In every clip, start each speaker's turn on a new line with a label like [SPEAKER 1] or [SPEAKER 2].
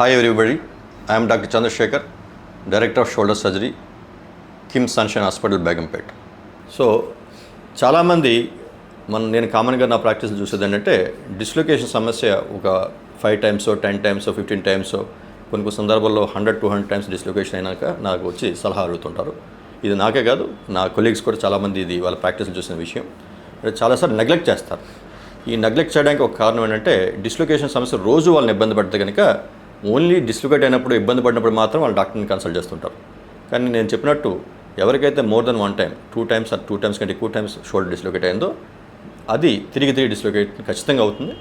[SPEAKER 1] Hi everybody, I am Dr. Chandrasekhar, Director of Shoulder Surgery, Kim Sunshine Hospital, Begumpet. So, చాలామంది నేను కామన్గా నా ప్రాక్టీస్లో చూసేది ఏంటంటే డిస్లొకేషన్ సమస్య ఒక 5 times 10 times 15 times కొన్ని సందర్భాల్లో 100-200 times డిస్లొకేషన్ అయినాక నాకు వచ్చి సలహా అడుగుతుంటారు. ఇది నాకే కాదు, నా కొలీగ్స్ కూడా చాలామంది ఇది వాళ్ళ ప్రాక్టీస్లో చూసిన విషయం. చాలాసార్లు నెగ్లెక్ట్ చేస్తారు. ఈ నెగ్లెక్ట్ చేయడానికి ఒక కారణం ఏంటంటే డిస్లొకేషన్ సమస్య రోజు వాళ్ళని ఇబ్బంది పడితే కనుక ఓన్లీ డిస్లొకేట్ అయినప్పుడు ఇబ్బంది పడినప్పుడు మాత్రం వాళ్ళు డాక్టర్ని కన్సల్ట్ చేస్తుంటారు. కానీ నేను చెప్పినట్టు ఎవరికైతే more than 1 time 2 times or 2 times కంటే ఎక్కువ టైమ్స్ షోల్డర్ డిస్లొకేట్ అయిందో అది తిరిగి డిస్లొకేట్ ఖచ్చితంగా అవుతుంది.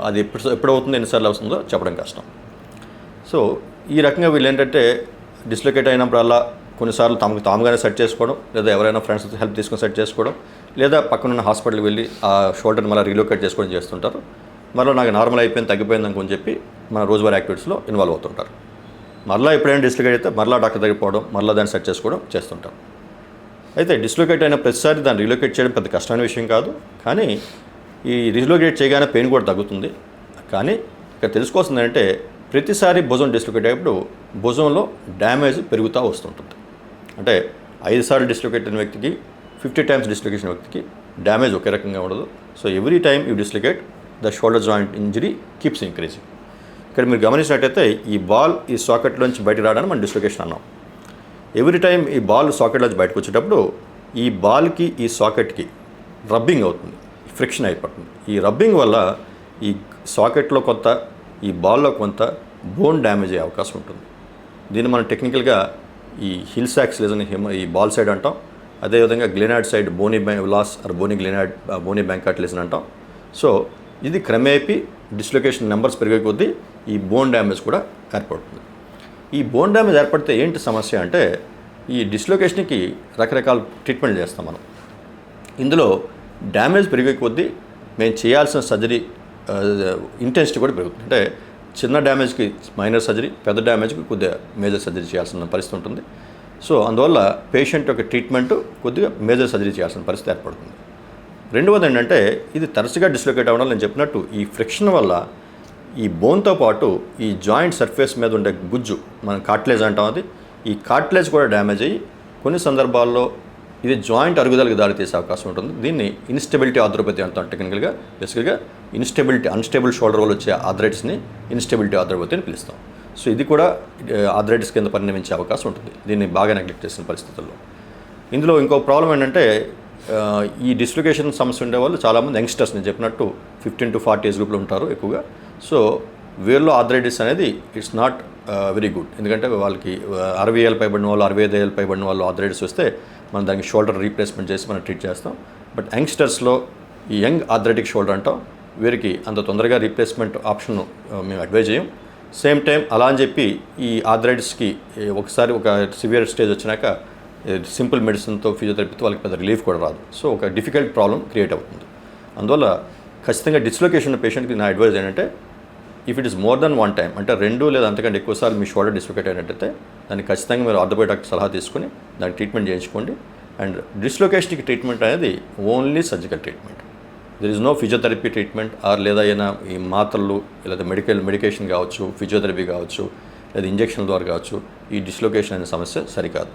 [SPEAKER 1] అది ఎప్పుడు అవుతుంది, ఎన్నిసార్లు అవుతుందో చెప్పడం కష్టం. సో ఈ రకంగా వీళ్ళు ఏంటంటే డిస్లొకేట్ అయినప్పుడల్లా కొన్నిసార్లు తాముగానే సెట్ చేసుకోవడం, లేదా ఎవరైనా ఫ్రెండ్స్ హెల్ప్ తీసుకొని సెట్ చేసుకోవడం, లేదా పక్కనున్న హాస్పిటల్కి వెళ్ళి ఆ షోల్డర్ని మళ్ళీ రీలొకేట్ చేసుకోవడం చేస్తుంటారు. మరో నాకు నార్మల్ అయిపోయింది, తగ్గిపోయింది అనుకుని చెప్పి మన రోజువారీ యాక్టివిటీస్లో ఇన్వాల్వ్ అవుతుంటారు. మరలా ఎప్పుడైనా డిస్లొకేట్ అయితే మరలా డాక్టర్ దగ్గర పోవడం, మరలా దాన్ని సెట్ చేసుకోవడం చేస్తుంటారు. అయితే డిస్లొకేట్ అయిన ప్రతిసారి దాన్ని రీలొకేట్ చేయడం పెద్ద కష్టమైన విషయం కాదు. కానీ ఈ రీలొకేట్ చేయగానే పెయిన్ కూడా తగ్గుతుంది. కానీ ఇక్కడ తెలుసుకోవాల్సింది ఏంటంటే ప్రతిసారి భుజం డిస్లొకేట్ అయ్యేప్పుడు భుజంలో డ్యామేజ్ పెరుగుతూ వస్తుంటుంది. అంటే 5 సార్లు డిస్లొకేట్ అయిన వ్యక్తికి 50 times డిస్లొకేషన్ వ్యక్తికి డ్యామేజ్ ఒకే రకంగా ఉండదు. So every time you dislocate the shoulder joint injury keeps increasing. ఇక్కడ మీరు గమనించినట్టయితే ఈ బాల్ ఈ సాకెట్లోంచి బయటకు రావడానికి మనం డిస్లొకేషన్ అన్నాం. ఎవ్రీ టైం ఈ బాల్ సాకెట్లోంచి బయటకు వచ్చేటప్పుడు ఈ బాల్కి ఈ సాకెట్కి రబ్బింగ్ అవుతుంది, ఫ్రిక్షన్ అయిపోతుంది. ఈ రబ్బింగ్ వల్ల ఈ సాకెట్లో కొంత, ఈ బాల్లో కొంత బోన్ డ్యామేజ్ అయ్యే అవకాశం ఉంటుంది. దీన్ని మనం టెక్నికల్గా ఈ హిల్ సాక్స్ లేదని ఈ బాల్ సైడ్ అంటాం. అదేవిధంగా గ్లెనాడ్ side Boney loss are Boney బ్యాంకాటిలిజన్ అంటాం. సో ఇది క్రమేపీ డిస్లొకేషన్ నెంబర్స్ పెరిగే కొద్దీ ఈ బోన్ డ్యామేజ్ కూడా ఏర్పడుతుంది. ఈ బోన్ డ్యామేజ్ ఏర్పడితే ఏంటి సమస్య అంటే ఈ డిస్లొకేషన్కి రకరకాల ట్రీట్మెంట్ చేస్తాం మనం. ఇందులో డ్యామేజ్ పెరిగే కొద్దీ మేము చేయాల్సిన సర్జరీ ఇంటెన్సిటీ కూడా పెరుగుతుంది. అంటే చిన్న డ్యామేజ్కి మైనర్ సర్జరీ, పెద్ద డ్యామేజ్కి కొద్దిగా మేజర్ సర్జరీ చేయాల్సిన పరిస్థితి ఉంటుంది. సో అందువల్ల పేషెంట్ యొక్క ట్రీట్మెంట్ కొద్దిగా మేజర్ సర్జరీ చేయాల్సిన పరిస్థితి ఏర్పడుతుంది. రెండవది ఏంటంటే ఇది తరచుగా డిస్లొకేట్ అవ్వడం, నేను చెప్పినట్టు ఈ ఫ్రిక్షన్ వల్ల ఈ బోన్తో పాటు ఈ జాయింట్ సర్ఫేస్ మీద ఉండే గుజ్జు, మనం కార్టిలేజ్ అంటాం, అది ఈ కార్టిలేజ్ కూడా డ్యామేజ్ అయ్యి కొన్ని సందర్భాల్లో ఇది జాయింట్ అరుగుదలకు దారితీసే అవకాశం ఉంటుంది. దీన్ని ఇన్స్టెబిలిటీ ఆర్థ్రోపతి అంటాం టెక్నికల్గా. బేసికల్గా అన్స్టేబుల్ షోల్డర్ వల్ల వచ్చే ఆర్థరైటిస్ని ఇన్స్టెబిలిటీ ఆర్థ్రోపతి అని పిలుస్తాం. సో ఇది కూడా ఆర్థరైటిస్ కింద పరిణమించే అవకాశం ఉంటుంది దీన్ని బాగా నెగ్లెక్ట్ చేసిన పరిస్థితుల్లో. ఇందులో ఇంకో ప్రాబ్లం ఏంటంటే ఈ డిస్లొకేషన్ సమస్య ఉండే వాళ్ళు చాలామంది యంగ్స్టర్స్, నేను చెప్పినట్టు 15 to 40 ఏజ్ గ్రూప్లో ఉంటారు ఎక్కువగా. సో వీళ్ళలో ఆర్థరైటిస్ అనేది ఇట్స్ నాట్ వెరీ గుడ్. ఎందుకంటే వాళ్ళకి 60 ఏళ్ళు పైబడిన వాళ్ళు, 65 ఏళ్ళు పైబడిన వాళ్ళు ఆర్థరైటిస్ వస్తే మనం దానికి షోల్డర్ రీప్లేస్మెంట్ చేసి మనం ట్రీట్ చేస్తాం. బట్ యంగ్స్టర్స్లో ఈ యంగ్ ఆర్థరైటిక్ షోల్డర్ అంటాం, వీరికి అంత తొందరగా రీప్లేస్మెంట్ ఆప్షన్ మేము అడ్వైజ్ చేయం. సేమ్ టైం అలా అని చెప్పి ఈ ఆర్థరైటిస్కి ఒకసారి ఒక సివియర్ స్టేజ్ వచ్చినాక సింపుల్ మెడిసిన్తో, ఫిజియోథెరపీతో వాళ్ళకి పెద్ద రిలీఫ్ కూడా రాదు. సో ఒక డిఫికల్ట్ ప్రాబ్లం క్రియేట్ అవుతుంది. అందువల్ల ఖచ్చితంగా డిస్లొకేషన్ పేషెంట్కి నా అడ్వైజ్ ఏంటంటే if it is more than 1 time, అంటే 2 లేదా అంతకంటే ఎక్కువసార్లు మీ షోల్డర్ డిస్లొకేట్ అయినట్టయితే దాన్ని ఖచ్చితంగా మీరు ఆర్థోపెడిక్ డాక్టర్ సలహా తీసుకుని దానికి ట్రీట్మెంట్ చేయించుకోండి. అండ్ డిస్లొకేషన్కి ట్రీట్మెంట్ అనేది only surgical treatment. There is no physiotherapy treatment or లేదా అయినా ఈ మాత్రలు లేదా మెడికేషన్ కావచ్చు, ఫిజియోథెరపీ కావచ్చు, లేదా ఇంజక్షన్ల ద్వారా కావచ్చు, ఈ డిస్లొకేషన్ అనే సమస్య సరికాదు.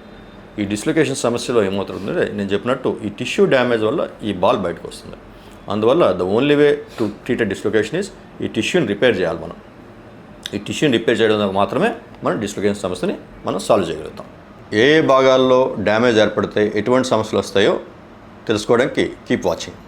[SPEAKER 1] ఈ డిస్లొకేషన్ సమస్యలో ఏమవుతుందంటే నేను చెప్పినట్టు ఈ టిష్యూ డ్యామేజ్ వల్ల ఈ బాల్ బయటకు వస్తుంది. అందువల్ల the only way to treat dislocation is ఈ టిష్యూని రిపేర్ చేయాలి. మనం ఈ టిష్యూని రిపేర్ చేయడం ద్వారా మాత్రమే మనం డిస్లొకేషన్ సమస్యని మనం సాల్వ్ చేయగలుగుతాం. ఏ భాగాల్లో డ్యామేజ్ ఏర్పడితే ఎటువంటి సమస్యలు వస్తాయో తెలుసుకోవడానికి కీప్ వాచింగ్.